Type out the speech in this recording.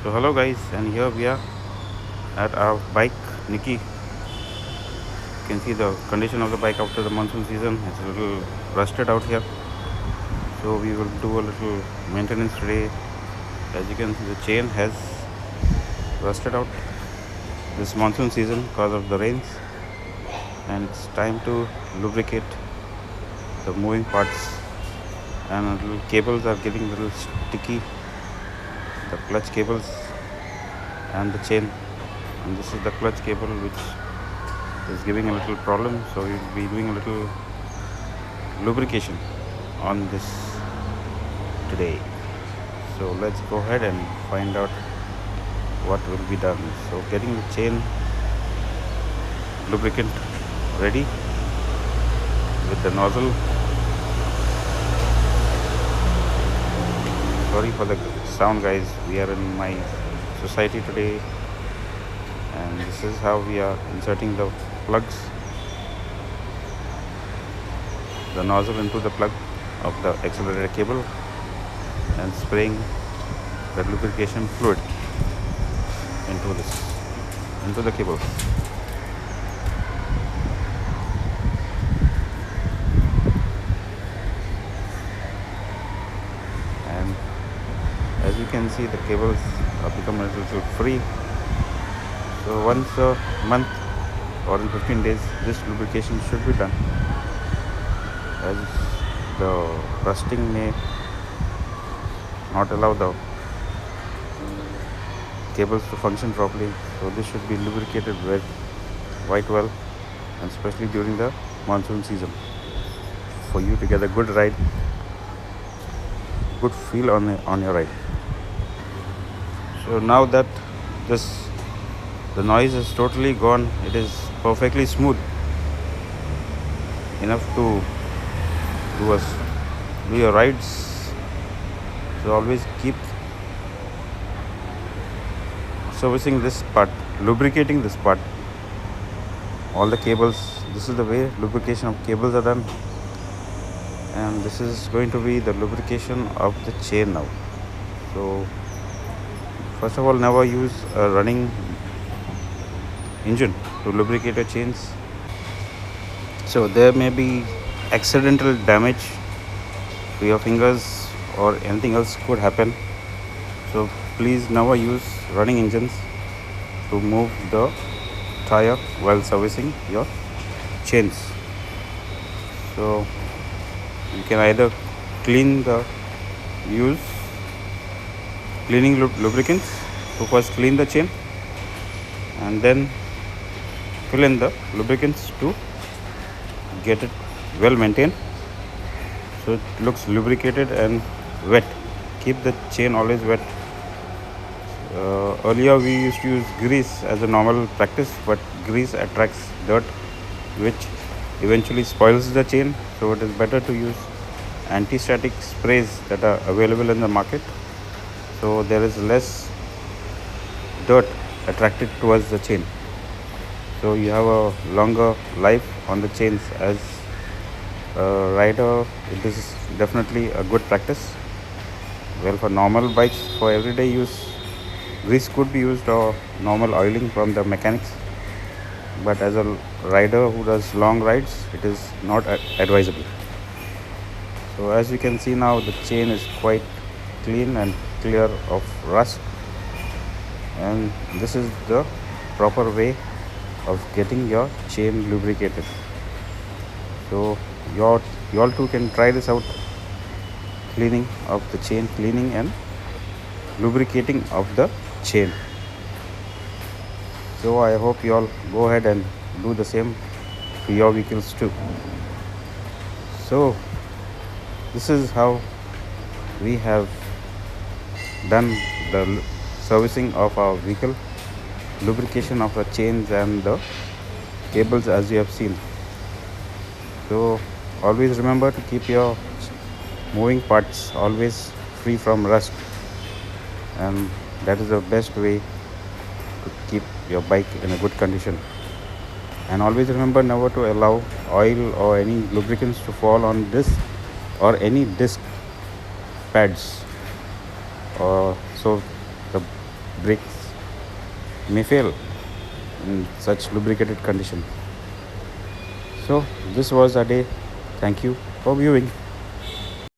So hello guys, and here we are at our bike Nikki. You can see the condition of the bike after the monsoon season. It's a little rusted out here, so we will do a little maintenance today. As you can see, the chain has rusted out this monsoon season because of the rains, and it's time to lubricate the moving parts. And little cables are getting a little sticky, the clutch cables and the chain, and this is the clutch cable which is giving a little problem, so we'll be doing a little lubrication on this today. So let's go ahead and find out what will be done. So getting the chain lubricant ready with the nozzle. Sorry for the sound guys, we are in my society today, and this is how we are inserting the plugs, the nozzle into the plug of the accelerator cable and spraying the lubrication fluid into the cable. And as you can see, the cables are becoming a little free. So once a month or in 15 days, this lubrication should be done, as the rusting may not allow the cables to function properly. So this should be lubricated with quite well, and especially during the monsoon season, for you to get a good ride, good feel on your ride. So now that the noise is totally gone, it is perfectly smooth enough to do your rides. So always keep servicing this part, lubricating this part, all the cables. This is the way lubrication of cables are done, and this is going to be the lubrication of the chain now. So first of all, never use a running engine to lubricate your chains. So there may be accidental damage to your fingers, or anything else could happen. So please never use running engines to move the tire while servicing your chains. So you can either use cleaning lubricants to first clean the chain, and then fill in the lubricants to get it well maintained, so it looks lubricated and wet. Keep the chain always wet. Earlier we used to use grease as a normal practice, but grease attracts dirt, which eventually spoils the chain. So it is better to use anti-static sprays that are available in the market, so there is less dirt attracted towards the chain, so you have a longer life on the chains. As a rider, it is definitely a good practice. Well, for normal bikes, for everyday use, grease could be used, or normal oiling from the mechanics, but as a rider who does long rides, it is not advisable. So as you can see now, the chain is quite clean and clear of rust, and this is the proper way of getting your chain lubricated. So you all too can try this out, cleaning of the chain, cleaning and lubricating of the chain. So I hope you all go ahead and do the same to your vehicles too. So this is how we have done the servicing of our vehicle, lubrication of the chains and the cables, as you have seen. So always remember to keep your moving parts always free from rust, and that is the best way to keep your bike in a good condition. And always remember never to allow oil or any lubricants to fall on this or any disc pads, so the brakes may fail in such lubricated condition. So this was our day. Thank you for viewing.